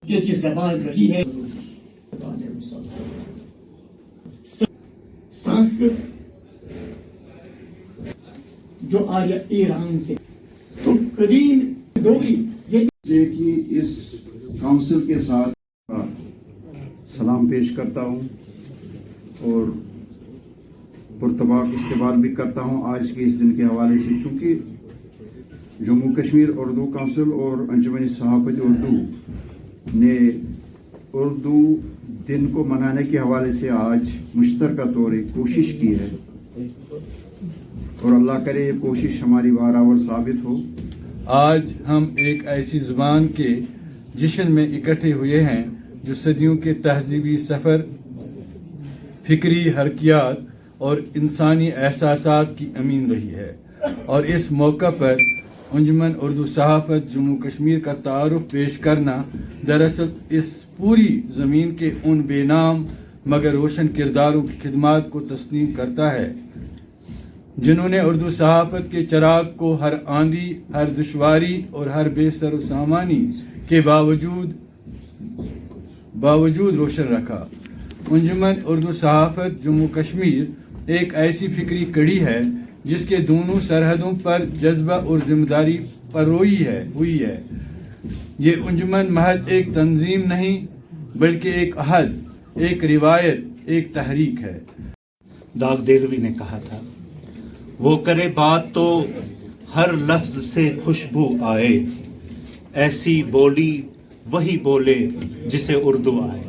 کی زبان رہی ہے سنسکرت جو آیا ایران سے، تو قدیم ڈوگری کہ اس کونسل کے ساتھ سلام پیش کرتا ہوں اور پرتباق استقبال بھی کرتا ہوں آج کے اس دن کے حوالے سے، چونکہ جموں کشمیر اردو کونسل اور انجمن صحافت اردو نے اردو دن کو منانے کے حوالے سے آج مشترکہ طور ایک کوشش کی ہے، اور اللہ کرے یہ کوشش ہماری بارآور ثابت ہو۔ آج ہم ایک ایسی زبان کے جشن میں اکٹھے ہوئے ہیں جو صدیوں کے تہذیبی سفر، فکری حرکیات اور انسانی احساسات کی امین رہی ہے، اور اس موقع پر انجمن اردو صحافت جموں کشمیر کا تعارف پیش کرنا دراصل اس پوری زمین کے ان بے نام مگر روشن کرداروں کی خدمات کو تسلیم کرتا ہے جنہوں نے اردو صحافت کے چراغ کو ہر آندھی، ہر دشواری اور ہر بے سر و سامانی کے باوجود روشن رکھا۔ انجمن اردو صحافت جموں کشمیر ایک ایسی فکری کڑی ہے جس کے دونوں سرحدوں پر جذبہ اور ذمہ داری پروئی ہوئی ہے۔ یہ انجمن محض ایک تنظیم نہیں بلکہ ایک عہد، ایک روایت، ایک تحریک ہے۔ داغ دہلوی نے کہا تھا، وہ کرے بات تو ہر لفظ سے خوشبو آئے، ایسی بولی وہی بولے جسے اردو آئے۔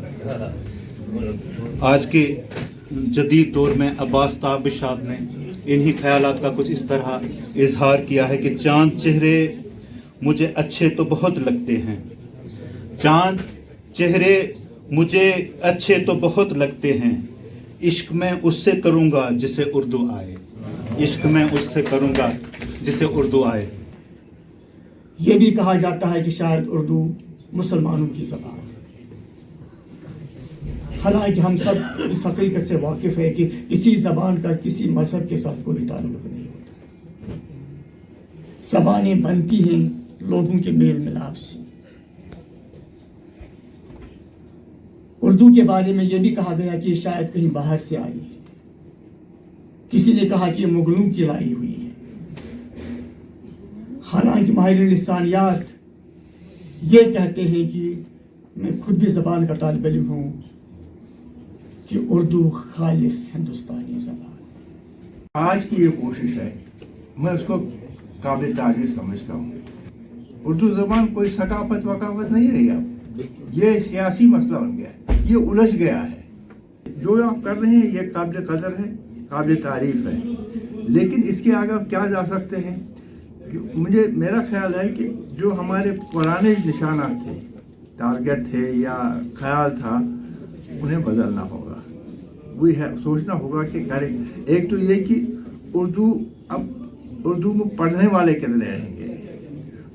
آج کے جدید دور میں عباس تابشاد نے انہی خیالات کا کچھ اس طرح اظہار کیا ہے کہ چاند چہرے مجھے اچھے تو بہت لگتے ہیں، چاند چہرے مجھے اچھے تو بہت لگتے ہیں، عشق میں اس سے کروں گا جسے اردو آئے، عشق میں اس سے کروں گا جسے اردو آئے۔ یہ بھی کہا جاتا ہے کہ شاید اردو مسلمانوں کی زبان ہے، حالانکہ ہم سب اس حقیقت سے واقف ہیں کہ کسی زبان کا کسی مذہب کے ساتھ کوئی تعلق نہیں ہوتا۔ زبانیں بنتی ہیں لوگوں کے میل ملاپ سے۔ اردو کے بارے میں یہ بھی کہا گیا کہ یہ شاید کہیں باہر سے آئی ہے، کسی نے کہا کہ یہ مغلوں کی لائی ہوئی ہے، حالانکہ ماہرین لسانیات یہ کہتے ہیں کہ میں خود بھی زبان کا طالب علم ہوں کہ اردو خالص ہندوستانی زبان۔ آج کی یہ کوشش ہے، میں اس کو قابل تعریف سمجھتا ہوں۔ اردو زبان کوئی ثقافت وقافت نہیں رہی اب، یہ سیاسی مسئلہ بن گیا ہے، یہ الجھ گیا ہے۔ جو آپ کر رہے ہیں یہ قابل قدر ہے، قابل تعریف ہے، لیکن اس کے آگے آپ کیا جا سکتے ہیں؟ میرا خیال ہے کہ جو ہمارے پرانے نشانات تھے، ٹارگٹ تھے یا خیال تھا، انہیں بدلنا ہوگا۔ وہی ہے، سوچنا ہوگا کہ ایک تو یہ کہ اردو میں پڑھنے والے کتنے رہیں گے،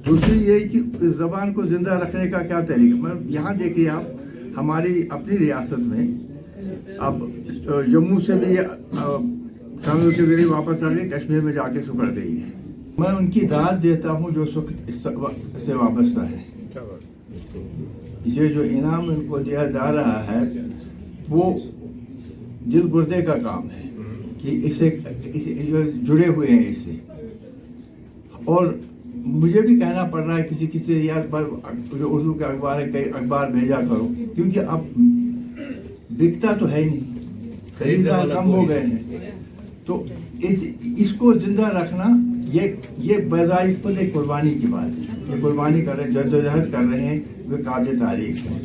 دوسری یہ کہ اس زبان کو زندہ رکھنے کا کیا طریقہ۔ یہاں دیکھیے آپ، ہماری اپنی ریاست میں اب جموں سے بھی کانگریس کے ذریعے واپس آ گئی، کشمیر میں جا کے سپر گئی ہے۔ میں ان کی داد دیتا ہوں جو اس وقت سے وابستہ ہے۔ یہ جو انعام ان کو دیا جا رہا ہے وہ دل گردے کا کام ہے کہ اسے جڑے ہوئے ہیں اس سے، اور مجھے بھی کہنا پڑ رہا ہے کسی یار پر جو اردو کا اخبار ہے کئی اخبار بھیجا کرو، کیونکہ اب بکتا تو ہے ہی نہیں، خریدار کم ہو گئے ہیں، تو اس کو زندہ رکھنا یہ بذات خود ایک قربانی کی بات ہے۔ یہ قربانی کر رہے ہیں، جدوجہد کر رہے ہیں، وہ قابل تعریف ہے۔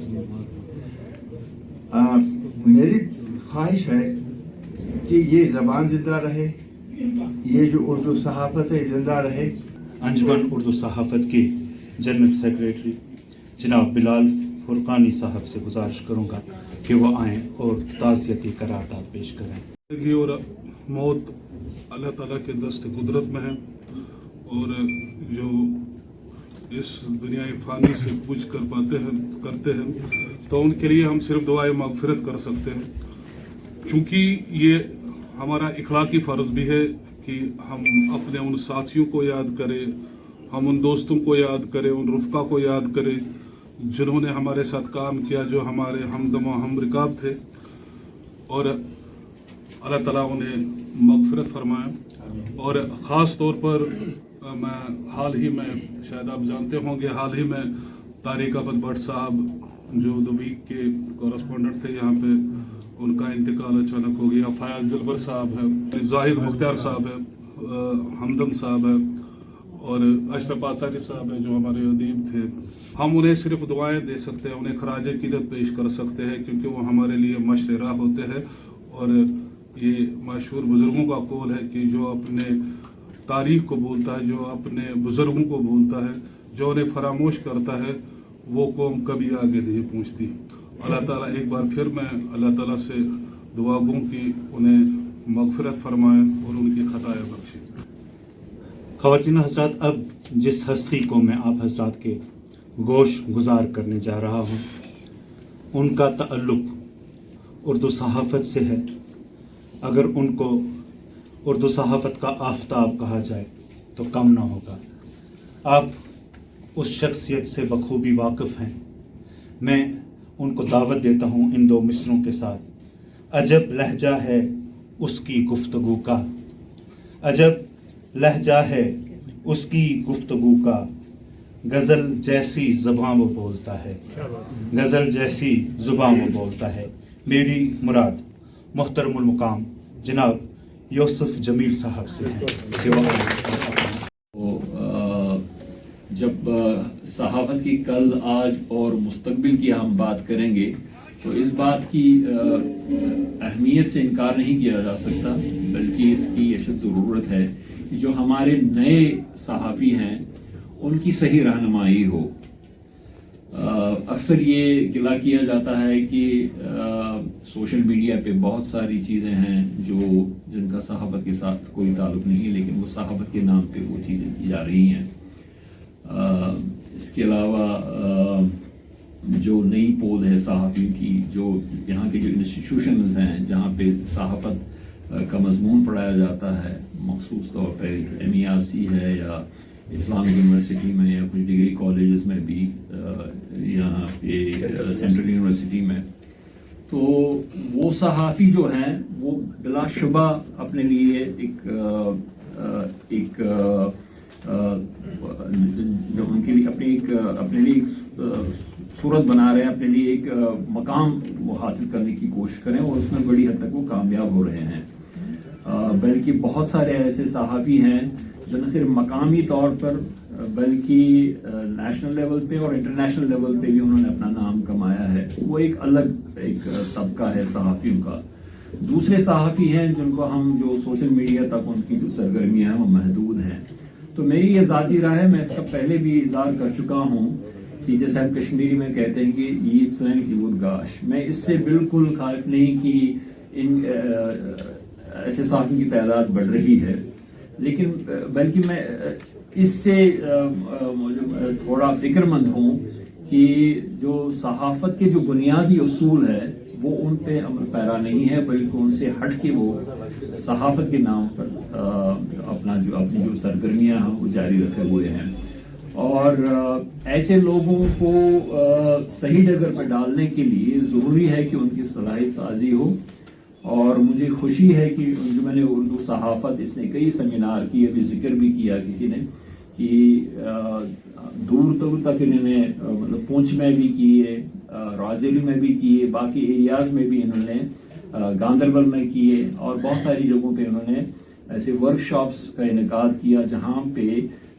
میری خواہش ہے کہ یہ زبان زندہ رہے، یہ جو اردو صحافت ہے زندہ رہے۔ انجمن اردو صحافت کے جنرل سیکریٹری جناب بلال فرقانی صاحب سے گزارش کروں گا کہ وہ آئیں اور تعزیتی قرارداد پیش کریں۔ زندگی اور موت اللہ تعالیٰ کے دست قدرت میں ہے، اور جو اس دنیا فانی سے پوچھ کر کرتے ہیں تو ان کے لیے ہم صرف دعائے مغفرت کر سکتے ہیں، چونکہ یہ ہمارا اخلاقی فرض بھی ہے کہ ہم اپنے ان ساتھیوں کو یاد کریں، ہم ان دوستوں کو یاد کریں، ان رفقا کو یاد کریں जिन्होंने हमारे साथ काम किया, जो हमारे हमदम व हम रिकाब थे, और अल्लाह ताला उन्हें मग़फ़िरत फरमाए। और ख़ास तौर पर मैं हाल ही में, शायद आप जानते होंगे, हाल ही में तारिक अहमद भट्ट साहब जो द वीक के कॉरेस्पॉन्डेंट थे यहाँ पे, उनका इंतकाल अचानक हो गया। फयाज दिलबर साहब है, जाहिद मुख्तार साहब है, हमदम साहब है, और अशरफ आसारी साहब है जो हमारे अदीब थे। हम उन्हें सिर्फ दुआएं दे सकते हैं, उन्हें खराज अक़ीदत पेश कर सकते हैं, क्योंकि वो हमारे लिए मशर राह होते हैं। और ये मशहूर बुज़ुर्गों का कौल है कि जो अपने तारीख़ को भूलता है, जो अपने बुज़ुर्गों को भूलता है, जो उन्हें फरामोश करता है, वो कौम कभी आगे नहीं पहुँचती। अल्लाह ताला, एक बार फिर मैं अल्लाह ताला से दुआ गूँ कि उन्हें मग़फ़िरत फरमाए और उनकी खताएँ बख्शे। ख़वातीन हज़रात, अब जिस हस्ती को मैं आप हज़रात के गोश गुजार करने जा रहा हूँ, उनका ताल्लुक़ उर्दू सहाफ़त से है। अगर उनको उर्दू सहाफ़त का आफताब कहा जाए तो कम ना होगा। आप उस शख्सियत से बखूबी वाकिफ़ हैं। मैं उनको दावत देता हूँ इन दो मिसरों के साथ। अजब लहजा है उसकी गुफ्तगू का, अजब लहजा है उसकी गुफ्तगू का, गज़ल जैसी ज़ुबान वो बोलता है, गज़ल जैसी ज़ुबान वो बोलता है। मेरी मुराद मुहतरमुल मुकाम जनाब यूसुफ जमील साहब से है। जब सहाफ़त की कल, आज और मुस्तक़बिल की हम बात करेंगे तो इस बात की अहमियत से इनकार नहीं किया जा सकता, बल्कि इसकी अशद ज़रूरत है कि जो हमारे नए सहाफ़ी हैं उनकी सही रहनुमाई हो। अक्सर ये गिला किया जाता है कि सोशल मीडिया पे बहुत सारी चीज़ें हैं जिनका सहाफ़त के साथ कोई ताल्लुक़ नहीं है, लेकिन वो सहाफ़त के नाम पे वो चीज़ें की जा रही हैं। इसके अलावा जो नई पोल है सहाफ़ियों की, जो यहाँ के जो इंस्टीट्यूशंस हैं जहाँ पे सहाफ़त का मज़मून पढ़ाया जाता है, मखसूस तौर पर MERC है या इस्लामिक यूनिवर्सिटी में या कुछ डिग्री कॉलेजेस में भी, यहाँ पे सेंट्रल यूनिवर्सिटी में, तो वो सहाफ़ी जो हैं वो बिलाशुबा अपने लिए जो उनके लिए अपने लिए एक सूरत बना रहे हैं, अपने लिए एक मकाम वो हासिल करने की कोशिश करें, और उसमें बड़ी हद तक वो कामयाब हो रहे हैं। बल्कि बहुत सारे ऐसे सहाफ़ी हैं जो न सिर्फ मकामी तौर पर बल्कि नेशनल लेवल पे और इंटरनेशनल लेवल पे भी उन्होंने अपना नाम कमाया है। वो एक अलग तबका है सहाफ़ियों का। दूसरे सहाफ़ी हैं जिनको हम जो सोशल मीडिया तक उनकी जो सरगर्मियाँ हैं वो महदूद हैं। तो मेरी ये ज़ाती राय है, मैं इसका पहले भी इज़हार कर चुका हूँ कि जैसे हम कश्मीरी में कहते हैं कि ईद सैन की उदगाश, मैं इससे बिल्कुल खारिफ नहीं कि इन ऐसे सहाफ़ियों की तादाद बढ़ रही है, लेकिन बल्कि मैं इससे थोड़ा फ़िक्रमंद हूँ कि जो सहाफ़त के जो बुनियादी उसूल है वो उन पे अमल पैरा नहीं है, बल्कि उनसे हट के वो सहाफ़त के नाम पर अपनी जो सरगर्मियाँ हैं वो जारी रखे हुए हैं। और ऐसे लोगों को सही डगर पर डालने के लिए ज़रूरी है कि उनकी सलाहियत साजी हो। और मुझे खुशी है कि जो मैंने उर्दू सहाफ़त, इसने कई सेमिनार किए, अभी जिक्र भी किया किसी ने कि दूर दूर तक इन्होंने मतलब पूंछ में भी किए, राजौरी में भी किए, बाकी एरियाज़ में भी इन्होंने, गांदरबल में किए, और बहुत सारी जगहों पे इन्होंने ऐसे वर्कशॉप्स का इनेकाद किया जहाँ पे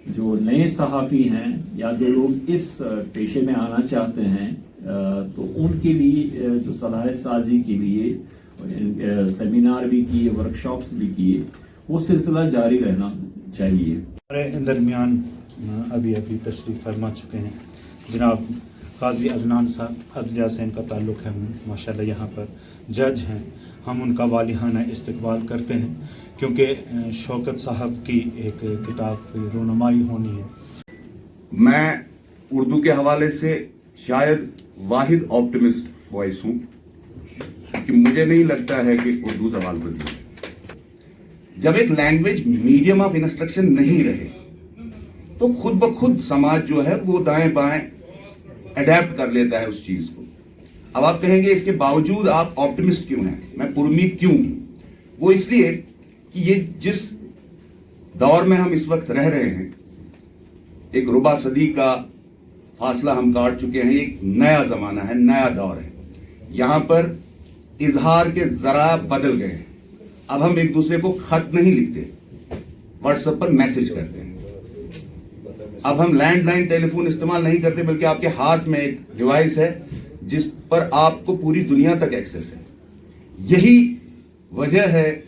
जो नए सहाफ़ी हैं या जो लोग इस पेशे में आना चाहते हैं तो उनके लिए जो सलाहियत साजी के लिए सेमिनार भी किए, वर्कशॉप्स भी किए, वो सिलसिला जारी रहना चाहिए। हमारे दरमियान अभी तशरीफ़ फरमा चुके हैं जनाब काजी अदनान साहब, अदलिया से इनका ताल्लुक़ है, माशाल्लाह यहाँ पर जज हैं। हम उनका वालिहाना इस्तकबाल करते हैं क्योंकि शौकत साहब की एक किताब रोनुमाई होनी है। मैं उर्दू के हवाले से शायद वाहिद ऑप्टिमिस्ट वॉइस हूँ कि मुझे नहीं लगता है कि उर्दू ज़बान बदली है। जब एक लैंग्वेज मीडियम ऑफ इंस्ट्रक्शन नहीं रहे तो खुद ब खुद समाज जो है वो दाएं बाएं अडेप्ट कर लेता है उस चीज को। अब आप कहेंगे इसके बावजूद आप ऑप्टिमिस्ट क्यों हैं, मैं पुरुमीद क्यों हूं? वो इसलिए कि ये जिस दौर में हम इस वक्त रह रहे हैं, एक रुबा सदी का फासला हम काट चुके हैं, एक नया जमाना है, नया दौर है। यहां पर इजहार के जरा बदल गए हैं। अब हम एक दूसरे को खत नहीं लिखते, व्हाट्सएप पर मैसेज करते हैं। अब हम लैंडलाइन टेलीफोन इस्तेमाल नहीं करते, बल्कि आपके हाथ में एक डिवाइस है जिस पर आपको पूरी दुनिया तक एक्सेस है। यही वजह है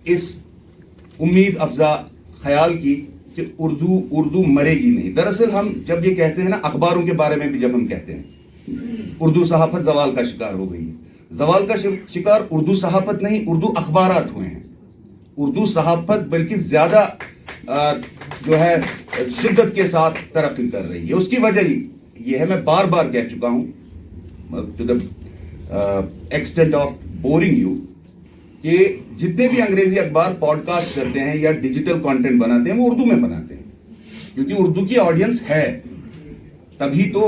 इस उम्मीद अफजा ख्याल की कि उर्दू मरेगी नहीं। दरअसल हम जब ये कहते हैं ना, अखबारों के बारे में भी जब हम कहते हैं उर्दू सहाफत जवाल का शिकार हो गई है, जवाल का शिकार उर्दू सहाफत नहीं, उर्दू अखबारात हुए हैं। उर्दू सहाफत बल्कि ज्यादा जो है शिद्दत के साथ तरक्की कर रही है। उसकी वजह ये है, मैं बार बार कह चुका हूं to the extent of boring you, कि जितने भी अंग्रेजी अखबार पॉडकास्ट करते हैं या डिजिटल कंटेंट बनाते हैं वो उर्दू में बनाते हैं, क्योंकि उर्दू की ऑडियंस है। तभी तो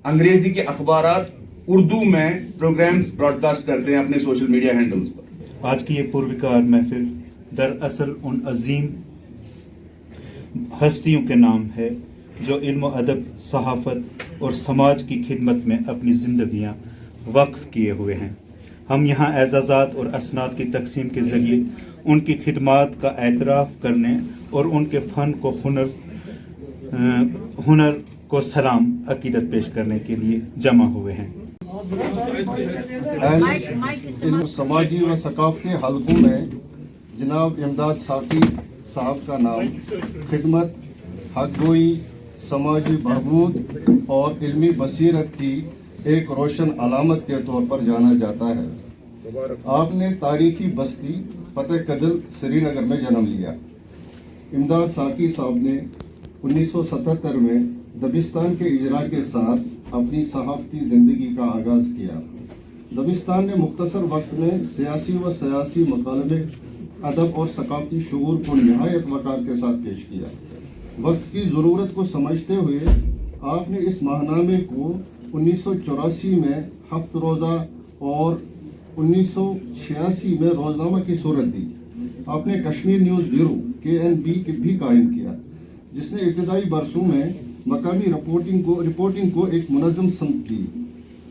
अंग्रेजी के अखबारात उर्दू में प्रोग्राम्स ब्रॉडकास्ट करते हैं अपने सोशल मीडिया हैंडल्स पर। आज की ये पुरविकार महफिल दरअसल उन अजीम हस्तियों के नाम है जो इल्म अदब, सहाफत और समाज की खिदमत में अपनी ज़िंदगियां वक्फ किए हुए हैं। हम यहाँ एजाज़ात और असनाद की तकसीम के ज़रिए उनकी खिदमात का एतराफ़ करने और उनके फ़न को हुनर को सलाम अकीदत पेश करने के लिए जमा हुए हैं। इन समाजी व सकाफती हलकों में जनाब इमदाद साकी साहब का नाम खिदमत, हक़गोई, समाजी बहबूद और इल्मी बसीरत की एक रोशन अलामत के तौर पर जाना जाता है। आपने तारीखी बस्ती फतेह कदल श्रीनगर में जन्म लिया। इमदाद साकी साहब ने 1977 में दबिस्तान के इजरा के साथ अपनी सहाफ़ती ज़िंदगी का आगाज़ किया। दबिस्तान ने मुख्तसर वक्त में सियासी मकालमे, अदब और सकाफती शऊर को नहायत वक़ार के साथ पेश किया। वक्त की ज़रूरत को समझते हुए आपने इस माहनामे को 1984 में हफ्त रोज़ा और 1986 में रोज़नामा की सूरत दी। आपने कश्मीर न्यूज़ ब्यूरो KNB भी कायम किया, जिसने इब्तदाई बरसों में मकामी रिपोर्टिंग को एक मुनज़्ज़म समत दी।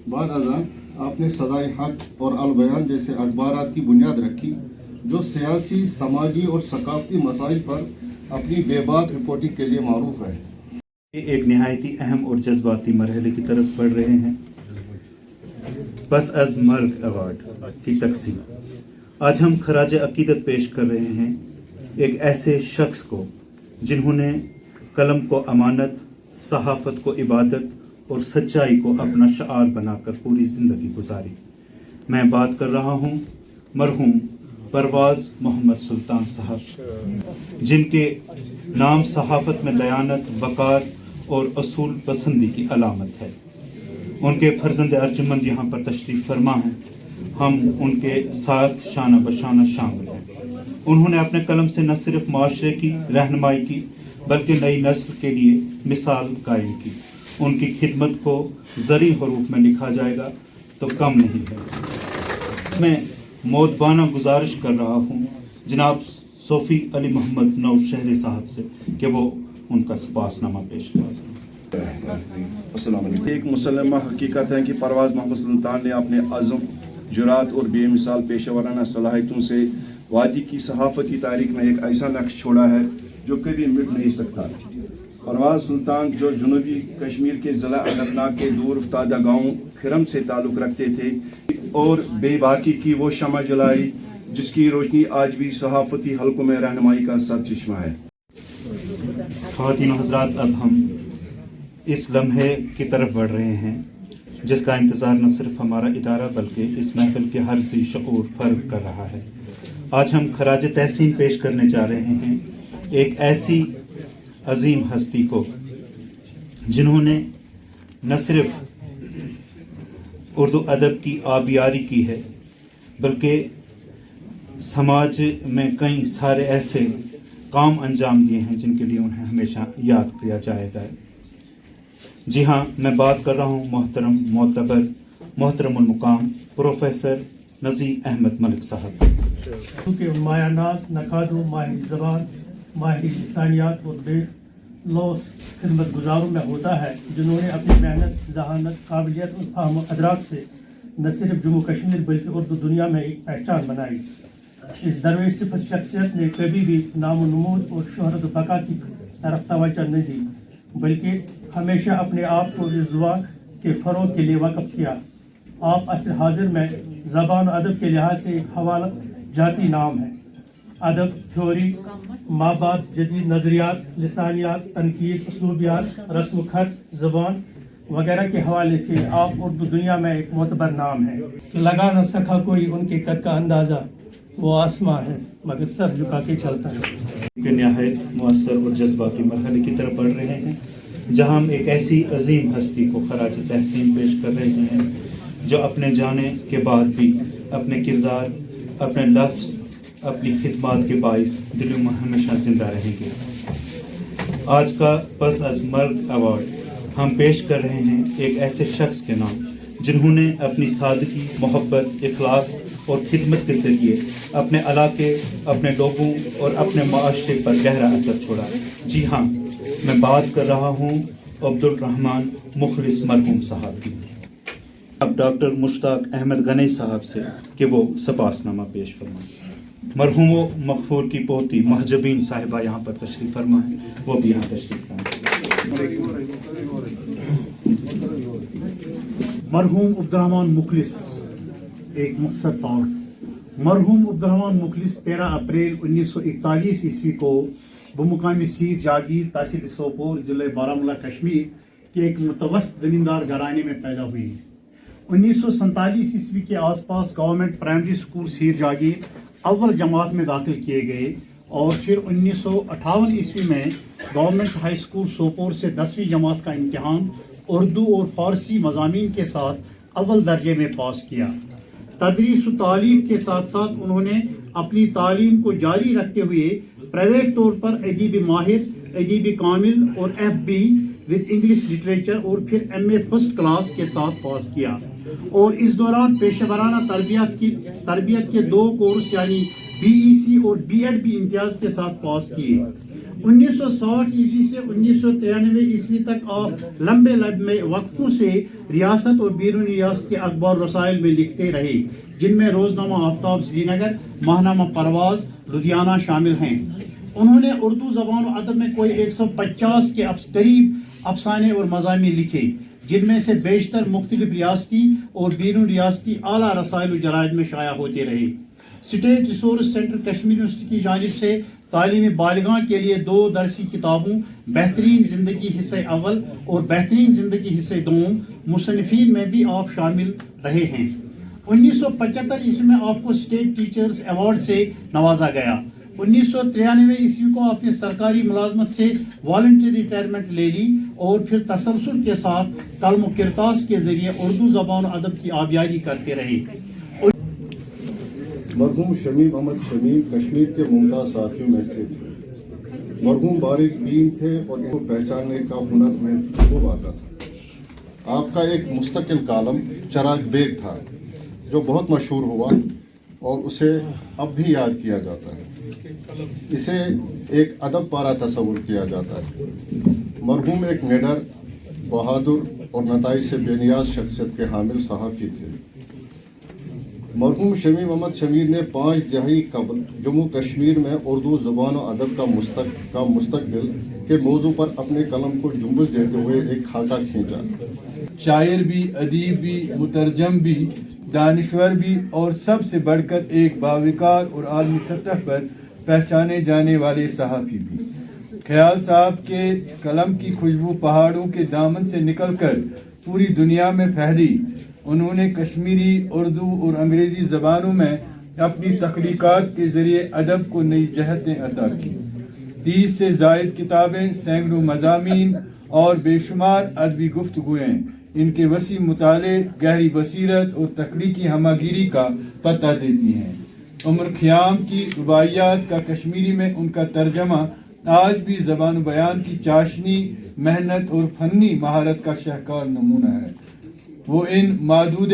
बाद अज़ां आपने सदाए हक और अल बयान जैसे अखबारात की बुनियाद रखी, जो सियासी, समाजी और सकाफती मसाइल पर अपनी बेबाक रिपोर्टिंग के लिए मारूफ है। एक नहायती अहम और जज्बाती मरहले की तरफ बढ़ रहे हैं। बस अज़ मर्ग अवार्ड की तकसीम। आज हम खराज अकीदत पेश कर रहे हैं एक ऐसे शख्स को जिन्होंने कलम को अमानत, सहाफ़त को इबादत और सच्चाई को अपना शआर बनाकर पूरी ज़िंदगी गुजारी। मैं बात कर रहा हूँ मरहूम परवाज़ मोहम्मद सुल्तान साहब, जिनके नाम सहाफ़त में दयानत, वक़ार और असूल पसंदी की अलामत है। उनके फर्जंद अर्जुमंद यहाँ पर तशरीफ़ फरमा हैं। हम उनके साथ शाना बशाना शामिल हैं। उन्होंने अपने कलम से न सिर्फ माशरे की रहनुमाई की, बल्कि नई नस्ल के लिए मिसाल कायम की। उनकी खिदमत को ज़री हरूफ में लिखा जाएगा तो कम नहीं है। मैं मौदबाना गुजारिश कर रहा हूँ जनाब सोफ़ी अली मोहम्मद नौशहरी साहब से कि वो उनका सपासनामा पेश करें। एक मुसलमा हकीकत है कि परवाज़ मोहम्मद सुल्तान ने अपने अज़म, जुरात और बेमिसाल पेशेवराना सलाहियतों से वादी की सहाफ़ती तारीख में एक ऐसा नक्श छोड़ा है जो कभी मिट नहीं सकता। परवाज़ सुल्तान जो जनूबी कश्मीर के ज़िला अनंतनाग के दूर अफ्तादा गाँव खिरम से ताल्लुक़ रखते थे और बेबाकी की वो शमा जलाई जिसकी रोशनी आज भी सहाफ़ती हलकों में रहनुमाई का सरचश्मा है। ख़वातीन व हज़रात, अब हम इस लम्हे की तरफ बढ़ रहे हैं जिसका इंतज़ार न सिर्फ हमारा इदारा बल्कि इस महफिल के हर सी शऊर फ़र्द कर रहा है। आज हम खराज तहसीन पेश करने जा रहे हैं एक ऐसी अजीम हस्ती को जिन्होंने न सिर्फ उर्दू अदब की आबियारी की है, बल्कि समाज में कई सारे ऐसे काम अंजाम दिए हैं जिनके लिए उन्हें हमेशा याद किया जाएगा। جی ہاں، میں بات کر رہا ہوں محترم معتبر محترم المقام پروفیسر نذیر احمد ملک صاحب. کیونکہ مایا ناز نقادوں ماہر زبان ماہر لسانیات اور بے لوس خدمت گزاروں میں ہوتا ہے، جنہوں نے اپنی محنت ذہانت قابلیت اور فہم و ادراک سے نہ صرف جموں کشمیر بلکہ اردو دنیا میں ایک پہچان بنائی. اس درویش صفت شخصیت نے کبھی بھی نام و نمود اور شہرت و بقا کی طرف توجہ نہیں دی، بلکہ ہمیشہ اپنے آپ کو اس زبان کے فروغ کے لیے وقف کیا. آپ عصر حاضر میں زبان و ادب کے لحاظ سے ایک حوالہ جاتی نام ہے. ادب، تھیوری، مابعد جدید نظریات، لسانیات، تنقید، اسلوبیات، رسم و خط، زبان وغیرہ کے حوالے سے آپ اردو دنیا میں ایک معتبر نام ہے. لگا نہ سکا کوئی ان کے قد کا اندازہ، وہ آسماں ہے مگر سر جھکا کے چلتا ہے. کہ نہایت مؤثر اور جذباتی مرحلے کی طرف بڑھ رہے ہیں، جہاں ہم ایک ایسی عظیم ہستی کو خراج تحسین پیش کر رہے ہیں جو اپنے جانے کے بعد بھی اپنے کردار، اپنے لفظ، اپنی خدمات کے باعث دلوں میں ہمیشہ زندہ رہیں گے. آج کا پس از مرگ ایوارڈ ہم پیش کر رہے ہیں ایک ایسے شخص کے نام جنہوں نے اپنی سادگی، محبت، اخلاص اور خدمت کے ذریعے اپنے علاقے، اپنے لوگوں اور اپنے معاشرے پر گہرا اثر چھوڑا. جی ہاں، میں بات کر رہا ہوں عبدالرحمن مخلص مرحوم صاحب کی. اب ڈاکٹر مشتاق احمد غنی صاحب سے کہ وہ سپاس نامہ پیش فرمائیں. مرحوم و مغفور کی پوتی محجبین صاحبہ یہاں پر تشریف فرما ہے، وہ بھی یہاں تشریف لائیں. مرحوم عبدالرحمن مخلص. ایک مختصر طور، مرحوم عبدالرحمن مخلص 13 اپریل 1941 عیسوی کو بمقام سیر جاگیر تحصیل سوپور ضلع بارہمولہ کشمیر کے ایک متوسط زمیندار گھرانے میں پیدا ہوئی. 1947 عیسوی کے آس پاس گورنمنٹ پرائمری اسکول سیر جاگیر اول جماعت میں داخل کیے گئے اور پھر 1958 عیسوی میں گورنمنٹ ہائی اسکول سوپور سے 10ویں جماعت کا امتحان اردو اور فارسی مضامین کے ساتھ اول درجے میں پاس کیا. تدریس و تعلیم کے ساتھ ساتھ انہوں نے اپنی تعلیم کو جاری رکھتے ہوئے پرائیویٹ طور پر ادیب ماہر، ادیب کامل اور FB ود انگلش لٹریچر اور پھر MA فرسٹ کلاس کے ساتھ پاس کیا، اور اس دوران پیشہ ورانہ تربیت کے 2 کورس یعنی BEC اور B.Ed بھی امتیاز کے ساتھ پاس کیے. 1960 عیسوی سے 1993 عیسوی تک آپ لمبے وقتوں سے ریاست اور بیرون ریاست کے اخبار رسائل میں لکھتے رہے، جن میں روزنامہ آفتاب سری نگر، ماہنامہ پرواز لدھیانہ شامل ہیں. انہوں نے اردو زبان و ادب میں کوئی 150 کے قریب افسانے اور مضامین لکھے، جن میں سے بیشتر مختلف ریاستی اور بیرون ریاستی اعلیٰ رسائل و جرائد میں شائع ہوتے رہے. State resource centre Kashmir university کی جانب سے تعلیم بالغاں کے لیے 2 درسی کتابوں بہترین زندگی حصہ اول اور بہترین زندگی حصہ دوم مصنفین میں بھی آپ شامل رہے ہیں. 1975 عیسوی میں آپ کو اسٹیٹ ٹیچرز ایوارڈ سے نوازا گیا. 1993 عیسوی کو آپ نے سرکاری ملازمت سے والنٹری ریٹائرمنٹ لے لی اور پھر تسلسل کے ساتھ قلم و کرتاس کے ذریعے اردو زبان و ادب کی آبیاری کرتے رہے. مرحوم شمیم احمد شمیم کشمیر کے ممتاز صحافیوں میں سے تھے. مرحوم باریک بین تھے اور ان کو پہچاننے کا ہنر میں خوب آتا تھا. آپ کا ایک مستقل کالم چراغ بیگ تھا جو بہت مشہور ہوا اور اسے اب بھی یاد کیا جاتا ہے. اسے ایک ادب پارا تصور کیا جاتا ہے. مرحوم ایک نڈر، بہادر اور نتائج سے بے نیاز شخصیت کے حامل صحافی تھے. مرحوم شمیم احمد شمیر نے 5 دہائی قبل جموں کشمیر میں اردو زبان و ادب کا مستقبل کے موضوع پر اپنے قلم کو جنبش دیتے ہوئے ایک خاکہ کھینچا. شاعر بھی، ادیب بھی، مترجم بھی، دانشور بھی اور سب سے بڑھ کر ایک باوقار اور عالمی سطح پر پہچانے جانے والے صحافی بھی. خیال صاحب کے قلم کی خوشبو پہاڑوں کے دامن سے نکل کر پوری دنیا میں پھیلی. انہوں نے کشمیری، اردو اور انگریزی زبانوں میں اپنی تخلیقات کے ذریعے ادب کو نئی جہتیں عطا کی. 30 سے زائد کتابیں، سینکڑوں مضامین اور بے شمار ادبی گفتگویں ان کے وسیع مطالعے، گہری بصیرت اور تخلیقی ہمہ گیری کا پتہ دیتی ہیں. عمر خیام کی رباعیات کا کشمیری میں ان کا ترجمہ آج بھی زبان و بیان کی چاشنی، محنت اور فنی مہارت کا شاہکار نمونہ ہے۔ وہ ان معدود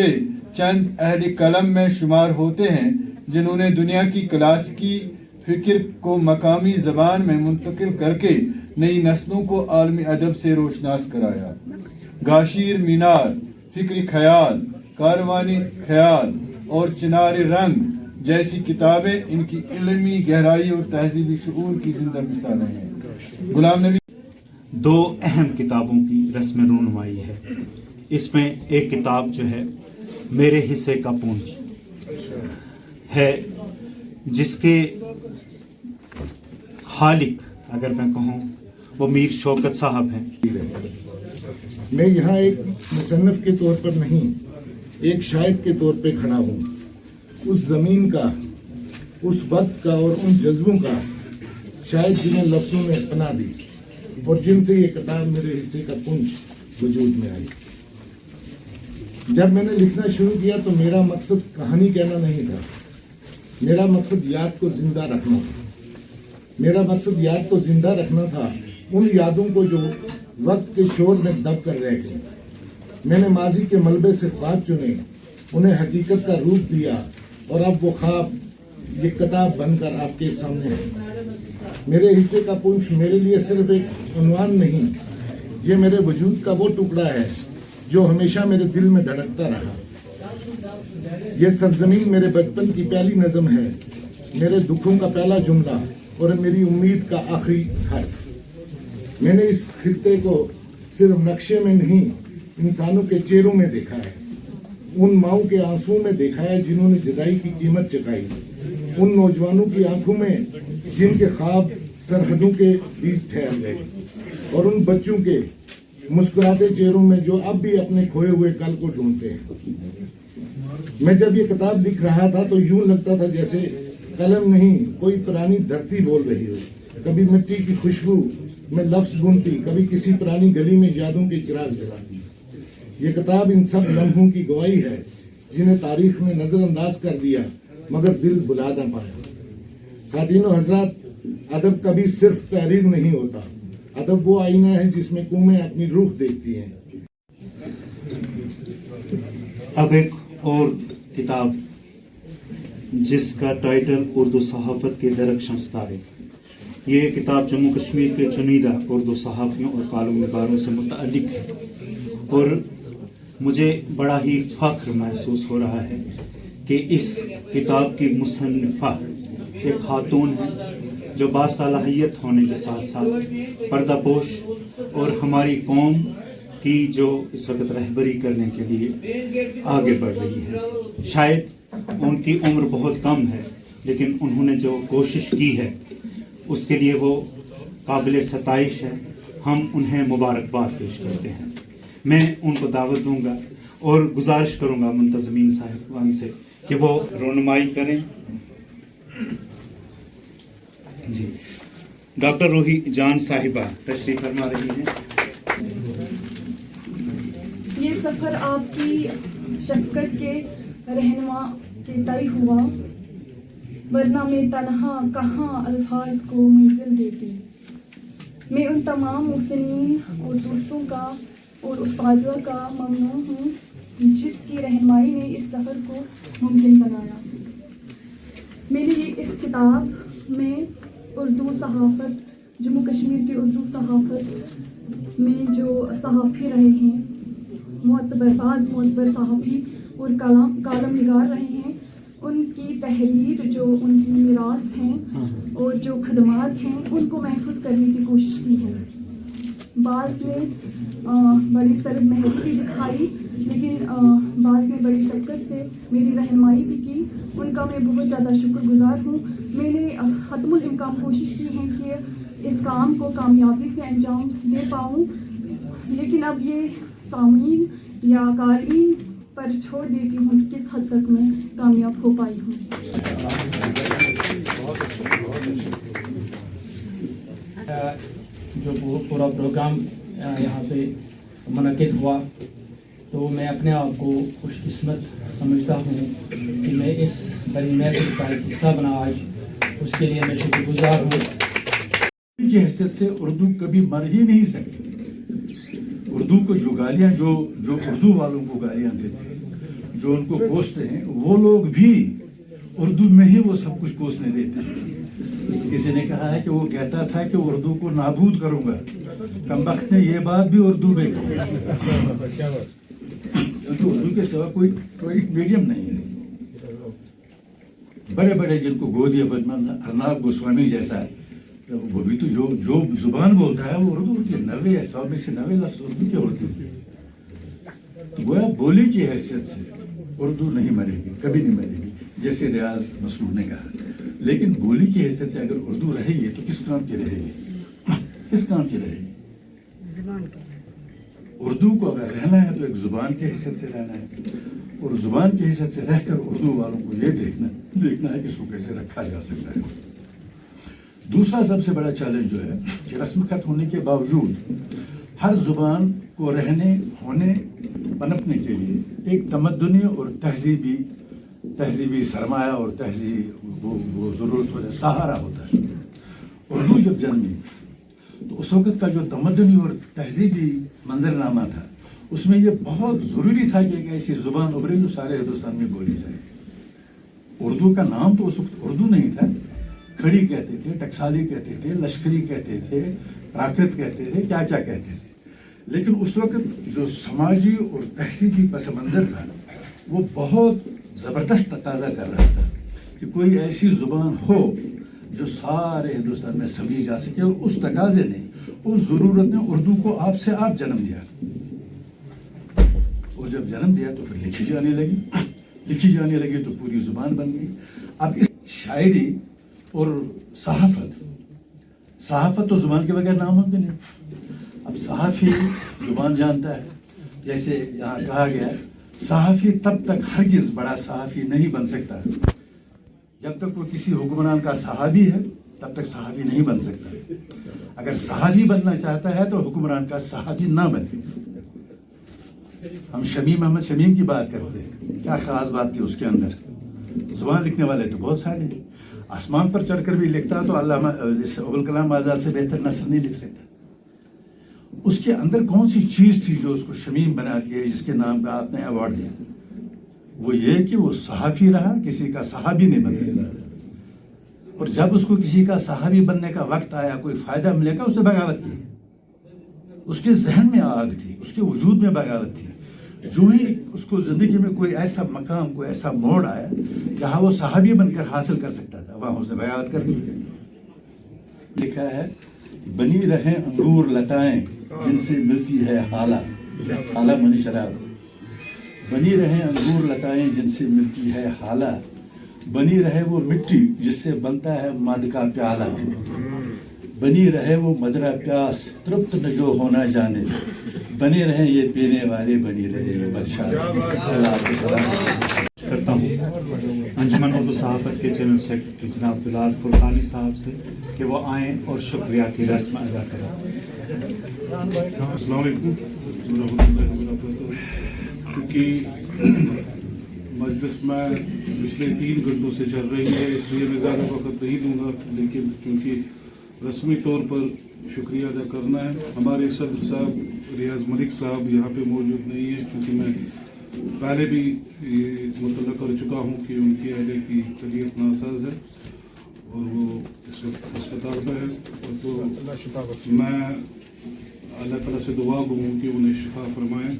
چند اہل قلم میں شمار ہوتے ہیں جنہوں نے دنیا کی کلاسیکی فکر کو مقامی زبان میں منتقل کر کے نئی نسلوں کو عالمی ادب سے روشناس کرایا۔ گاشیر مینار، فکری خیال، کاروانی خیال اور چنار رنگ جیسی کتابیں ان کی علمی گہرائی اور تہذیبی شعور کی زندہ مثالیں ہیں۔ غلام نبی دو اہم کتابوں کی رسم رونمائی ہے۔ اس میں ایک کتاب جو ہے میرے حصے کا پونچھ ہے، جس کے خالق اگر میں کہوں وہ میر شوکت صاحب ہیں۔ میں یہاں ایک مصنف کے طور پر نہیں، ایک شاعر کے طور پہ کھڑا ہوں۔ اس زمین کا، اس وقت کا اور ان جذبوں کا شاید جنہیں لفظوں میں پناہ دی اور جن سے یہ کتاب میرے حصے کا پنچ وجود میں آئی۔ جب میں نے لکھنا شروع کیا تو میرا مقصد کہانی کہنا نہیں تھا، میرا مقصد یاد کو زندہ رکھنا تھا۔ میرا مقصد یاد کو زندہ رکھنا تھا، ان یادوں کو جو وقت کے شور میں دب کر رہ گئے۔ میں نے ماضی کے ملبے سے خواب چنے، انہیں حقیقت کا روپ دیا اور اب وہ خواب یہ کتاب بن کر آپ کے سامنے ہے۔ میرے حصے کا پنچ میرے لیے صرف ایک عنوان نہیں، یہ میرے وجود کا وہ ٹکڑا ہے جو ہمیشہ میرے دل میں دھڑکتا رہا۔ یہ سرزمین میرے بچپن کی پہلی نظم ہے، میرے دکھوں کا پہلا جملہ اور میری امید کا آخری حرف۔ میں نے اس خطے کو صرف نقشے میں نہیں، انسانوں کے چہروں میں دیکھا ہے، ان ماؤں کے آنسوں میں دیکھا ہے جنہوں نے جدائی کی قیمت چکائی، ان نوجوانوں کی آنکھوں میں جن کے خواب سرحدوں کے بیچ ٹھہر گئے، اور ان بچوں کے مسکراتے چہروں میں جو اب بھی اپنے کھوئے ہوئے کل کو ڈھونڈتے ہیں۔ میں جب یہ کتاب لکھ رہا تھا تو یوں لگتا تھا جیسے قلم نہیں، کوئی پرانی دھرتی بول رہی ہو۔ کبھی مٹی کی خوشبو میں لفظ بنتی، کبھی کسی پرانی گلی میں یادوں کے چراغ جلاتی۔ یہ کتاب ان سب لمحوں کی گواہی ہے جنہیں تاریخ نے نظر انداز کر دیا مگر دل بلا نہ پایا۔ خواتین و حضرات، ادب کبھی صرف تحریر نہیں ہوتا، ادب وہ آئینہ ہے جس میں قومیں اپنی روح دیکھتی ہیں۔ اب ایک اور کتاب جس کا ٹائٹل اردو صحافت کے درخشاں ستارے۔ یہ کتاب جموں کشمیر کے چنیدہ اردو صحافیوں اور کالم نگاروں سے متعلق ہے، اور مجھے بڑا ہی فخر محسوس ہو رہا ہے کہ اس کتاب کی مصنفہ ایک خاتون ہے جو باصلاحیت ہونے کے ساتھ ساتھ پردہ پوش اور ہماری قوم کی جو اس وقت رہبری کرنے کے لیے آگے بڑھ رہی ہے۔ شاید ان کی عمر بہت کم ہے، لیکن انہوں نے جو کوشش کی ہے اس کے لیے وہ قابل ستائش ہے۔ ہم انہیں مبارکباد پیش کرتے ہیں۔ میں ان کو دعوت دوں گا اور گزارش کروں گا منتظمین صاحبان سے کہ وہ رونمائی کریں۔ جی، ڈاکٹر روحی جان صاحبہ تشریف فرما رہی ہیں۔ یہ سفر آپ کی شفقت کے رہنما کے طے ہوا، ورنہ میں تنہا کہاں الفاظ کو منزل دیتی۔ میں ان تمام محسنین اور دوستوں کا اور اساتذہ کا ممنون ہوں جس کی رہنمائی نے اس سفر کو ممکن بنایا۔ میری اس کتاب میں اردو صحافت، جموں کشمیر کی اردو صحافت میں جو صحافی رہے ہیں، معتبر صحافی اور کالم نگار رہے ہیں، ان کی تحریر، جو ان کی میراث ہیں اور جو خدمات ہیں، ان کو محفوظ کرنے کی کوشش کی ہے۔ بعض نے بڑی سرد مہری بھی دکھائی، لیکن بعض نے بڑی شفقت سے میری رہنمائی بھی کی، ان کا میں بہت زیادہ شکر گزار ہوں۔ میں نے حتم الامکان کوشش کی ہے کہ اس کام کو کامیابی سے انجام دے پاؤں، لیکن اب یہ سامعین یا قارئین پر چھوڑ دیتی ہوں کہ کس حد تک میں کامیاب ہو پائی ہوں۔ جو پورا پروگرام یہاں پہ منعقد ہوا تو میں اپنے آپ کو خوش قسمت سمجھتا ہوں کہ میں اس بڑی محفل کا ایک حصہ بنا آج، اس کے لیے میں شکر گزار ہوں۔ की हैसियत से उर्दू कभी मर ही नहीं सकती। उर्दू को जो गालियां जो उर्दू वालों को गालियां देते हैं, जो उनको कोसते हैं, वो लोग भी उर्दू में ही वो सब कुछ कोसने देते हैं। किसी ने कहा है कि वो कहता था कि उर्दू को नाबूद करूंगा, कमबख्त ने ये बात भी उर्दू में कही, क्योंकि उर्दू के सिवा कोई मीडियम नहीं है। बड़े बड़े जिनको गोदिया बदमान अर्नाब गोस्वामी जैसा, तो वो भी तो जो जुबान बोलता है वो उर्दू होती है। 90 या 100 में से 90 लफ्ज उर्दू के होते हैं। तो गोया बोली की हैसियत से उर्दू नहीं मरेगी, कभी नहीं मरेगी, जैसे रियाज मसरूर ने कहा। लेकिन बोली की हैसियत से अगर उर्दू रहेगी तो किस काम की रहेगी? किस काम की रहेगी? उर्दू को अगर रहना है तो एक जुबान की हैसियत से रहना है, और जुबान की हैसियत से रहकर उर्दू वालों को ये देखना है कि इसको कैसे रखा जा सकता है। दूसरा सबसे बड़ा चैलेंज जो है कि रस्म खत होने के बावजूद हर जुबान को रहने, होने, पनपने के लिए एक तमद्दुनी और तहजीबी सरमाया और वो जरूरत हो, सहारा होता है। उर्दू जब जन्मी तो उस वक्त का जो तमद्दुनी और तहजीबी मंजरनामा था, उसमें ये बहुत ज़रूरी था कि एक ऐसी ज़ुबान उभरे जो सारे हिंदुस्तान में बोली जाए। उर्दू का नाम तो उस वक्त उर्दू नहीं था, खड़ी कहते थे, टकसाली कहते थे, लश्करी कहते थे, प्राकृत कहते थे, क्या क्या कहते थे। लेकिन उस वक्त जो समाजी और तहसीबी पस मंज़र था वो बहुत ज़बरदस्त तकाजा कर रहा था कि कोई ऐसी ज़ुबान हो जो सारे हिंदुस्तान में समझी जा सके। और उस तकाजे ने, उस ज़रूरत ने उर्दू को आप से आप जन्म दिया, और जब जन्म दिया तो फिर लिखी जाने लगी तो पूरी ज़ुबान बन गई। अब इस शायरी और सहाफ़त तो ज़ुबान के बगैर नामुमकिन है। अब सहाफ़ी ज़ुबान जानता है, जैसे यहाँ कहा गया, सहाफ़ी तब तक हरगिज़ बड़ा सहाफ़ी नहीं बन सकता जब तक वो किसी हुक्मरान का सहाबी है, तब तक सहाबी नहीं बन सकता। अगर सहाबी बनना चाहता है तो हुक्मरान का सहाबी ना बने। हम शमीम अहमद शमीम की बात करते हैं, क्या ख़ास बात थी उसके अंदर? ज़ुबान लिखने वाले तो बहुत सारे हैं, आसमान पर चढ़कर भी लिखता तो अल्लामा अबुल कलाम आज़ाद से बेहतर नस्र नहीं लिख सकता। उसके अंदर कौन सी चीज़ थी जो उसको शमीम बनाती है, जिसके नाम का आपने अवार्ड दिया? वो ये कि वो सहाफ़ी रहा, किसी का सहाबी नहीं बना। और जब उसको किसी का सहाबी बनने का वक्त आया, कोई फ़ायदा मिलेगा, उसने बगावत की। उसके जहन में आग थी, उसके वजूद में बगावत थी। जो ही उसको ज़िंदगी में कोई ऐसा मकाम, कोई ऐसा मोड़ आया जहाँ वो सहाबी बनकर हासिल कर सकता था, वहाँ उसने बगावत कर दी। लिखा है, बनी रहे अंगूर लताएं जिनसे मिलती है हाला मनी शराब। बनी रहे अंगूर लताएं जिनसे मिलती है हाला, बनी रहे वो मिट्टी जिससे बनता है मद का प्याला। बनी रहे वो मदरा प्यास तृप्त न जो होना जाने, बने रहे ये पीने वाले, बनी रहे ये बदशाह। करता हूँ अंजुमन उर्दू सहाफ़त के जनरल सेक्रेटरी जनाब बिलाल फुरकानी साहब से कि वो आएँ और शुक्रिया की रस्म अदा करें। अस्सलाम वालेकुम। क्योंकि मजलिस में पिछले 3 घंटों से चल रही है, इसलिए मैं ज़्यादा वक्त नहीं दूंगा, लेकिन क्योंकि रस्मी तौर पर शुक्रिया अदा करना है। हमारे सदर साहब रियाज मलिक साहब यहाँ पे मौजूद नहीं है, क्योंकि मैं पहले भी मुतल्ला कर चुका हूँ कि उनकी अहले की तबीयत नासाज है और वो इस वक्त अस्पताल में है। तो मैं अल्लाह ताला से दुआ गो हूँ कि उन्हें शिफा फरमाएँ,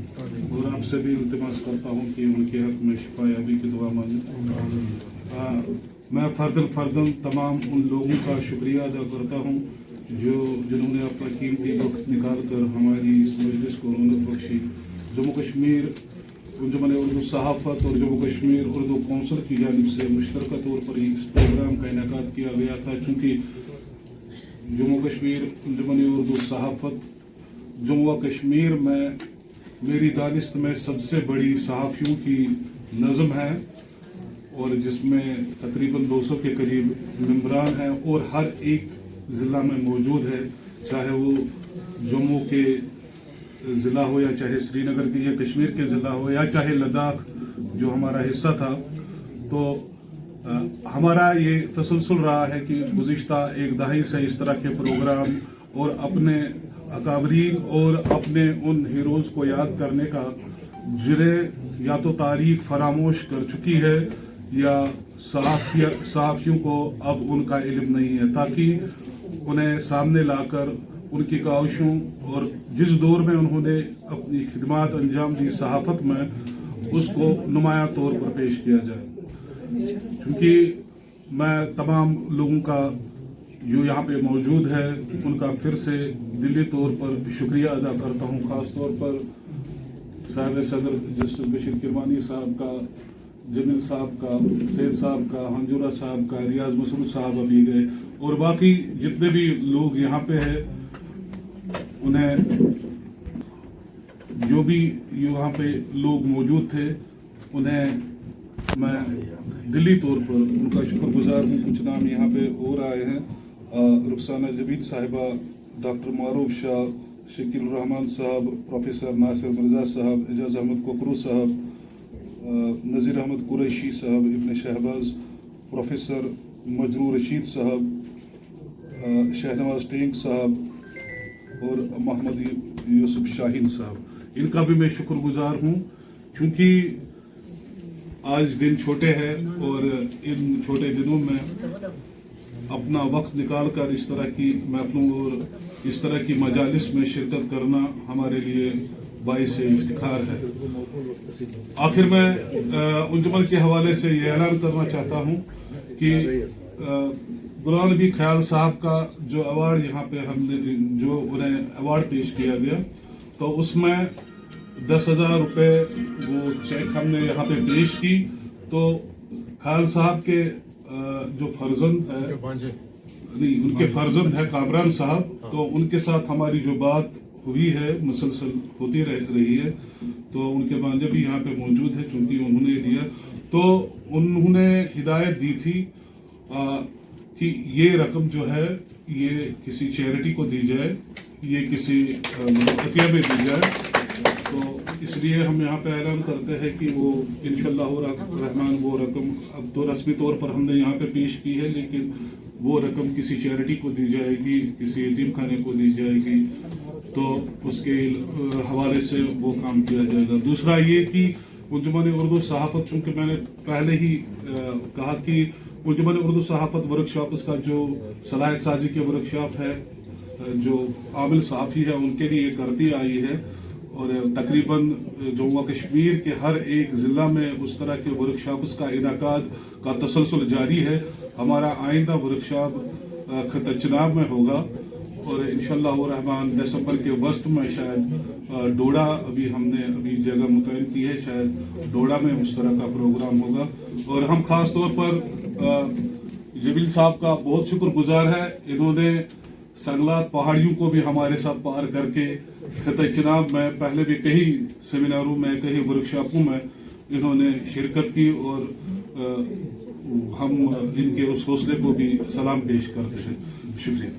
और आपसे भी इल्तिमास करता हूँ कि उनके हक़ में शिफा याबी की दुआ मांगें। मैं फर्दन तमाम उन लोगों का शुक्रिया अदा करता हूँ जिन्होंने अपना कीमती वक्त निकाल कर हमारी इस मजलिस को रौनक बख्शी। जम्मू कश्मीर अंजुमन उर्दू सहाफ़त और जम्मू कश्मीर उर्दू कौंसिल की जानिब से मुश्तरका तौर पर इस प्रोग्राम का इनेकाद किया गया था, चूँकि जम्मू कश्मीर अंजुमन उर्दू सहाफ़त जम्मू कश्मीर में मेरी दानिस्त में सबसे बड़ी सहाफ़ियों की नज़म है, और जिसमें तकरीबन 200 के करीब मेंबरान हैं और हर एक ज़िला में मौजूद है, चाहे वो जम्मू के ज़िला हो या चाहे श्रीनगर के या कश्मीर के ज़िला हो या चाहे लद्दाख जो हमारा हिस्सा था। तो हमारा ये तसलसल रहा है कि गुज़िश्ता एक दहाई से इस तरह के प्रोग्राम और अपने अकाबरीन और अपने उन हीरोज़ को याद करने का जिन्हें या तो तारीख फरामोश कर चुकी है या सहाफ़ियों को अब उनका इल्म नहीं है, ताकि उन्हें सामने लाकर उनकी काविशों और जिस दौर में उन्होंने अपनी खिदमात अंजाम दी सहाफ़त में, उसको नुमाया तौर पर पेश किया जाए। क्योंकि मैं तमाम लोगों का जो यहाँ पे मौजूद है उनका फिर से दिली तौर पर शुक्रिया अदा करता हूँ, ख़ास तौर पर साहिब सदर जस्टिस बशीर किरमानी साहब का, जमील साहब का, सैयद साहब का, हंजुरा साहब का, रियाज मसरूद साहब अभी गए, और बाकी जितने भी लोग यहाँ पे हैं, उन्हें जो भी यहाँ पे लोग मौजूद थे उन्हें मैं दिली तौर पर उनका शुक्रगुजार हूँ। कुछ नाम यहाँ पे और आए हैं, रुखसाना जबीद साहिबा, डॉक्टर मारूफ शाह, शकील रहमान साहब, प्रोफेसर नासिर मिर्ज़ा साहब, एजाज अहमद कोकरू साहब, नज़ीर अहमद कुरैशी साहब, इब्न शहबाज, प्रोफेसर मजरूर रशीद साहब, शहनवाज टेंग साहब और मोहम्मद यूसुफ शाहीन साहब, इनका भी मैं शुक्रगुजार हूँ। क्योंकि आज दिन छोटे हैं और इन छोटे दिनों में अपना वक्त निकाल कर इस तरह की महफिलों और इस तरह की मजालिस में शिरकत करना हमारे लिए बाइस इफ्तिखार है। आखिर में अंजुमन के हवाले से ये ऐलान करना चाहता हूँ कि गुलाम नबी ख्याल साहब का जो अवार्ड यहाँ पे हमने जो उन्हें अवार्ड पेश किया गया, तो उसमें 10,000 रुपये वो चेक हमने यहाँ पे पेश की। तो ख्याल साहब के जो फर्जंद है, नहीं उनके फर्जंद है कामरान साहब, तो उनके साथ हमारी जो बात हुई है मुसलसल होती रही है, तो उनके भांजे भी यहाँ पे मौजूद है। चूंकि उन्होंने लिया तो उन्होंने हिदायत दी थी कि ये रकम जो है ये किसी चैरिटी को दी जाए, ये किसी अतिया में दी जाए। तो इसलिए हम यहाँ पे ऐलान करते हैं कि वो इंशाअल्लाह रहमान वो रकम अब तो रस्मी तौर पर हमने यहाँ पे पेश की है, लेकिन वो रकम किसी चैरिटी को दी जाएगी, किसी यतीम खाने को दी जाएगी, तो उसके हवाले से वो काम किया जाएगा। दूसरा ये कि अंजुमन उर्दू सहाफ़त, चूँकि मैंने पहले ही कहा कि अंजुमन उर्दू सहाफ़त वर्कशॉप का जो सलाहियत साजी के वर्कशॉप है, जो आमिल सहाफ़ी है उनके लिए करती आई है, और तकरीबन जम्मू कश्मीर के हर एक ज़िला में उस तरह के वर्कशॉप्स का इनाकाद का तसलसल जारी है। हमारा आइंदा वर्कशॉप खत चनाब में होगा और इंशाअल्लाह रहमान दिसंबर के वस्त में शायद डोडा हमने जगह मुतयन की है, शायद डोडा में उस तरह का प्रोग्राम होगा। और हम खास तौर पर जमील साहब का बहुत शुक्रगुजार है, इन्होंने संगलात पहाड़ियों को भी हमारे साथ पार करके खत चनाब में पहले भी कई सेमिनारों में, कई वर्कशॉपों में इन्होंने शिरकत की, और हम इनके उस हौसले को भी सलाम पेश करते हैं। शुक्रिया।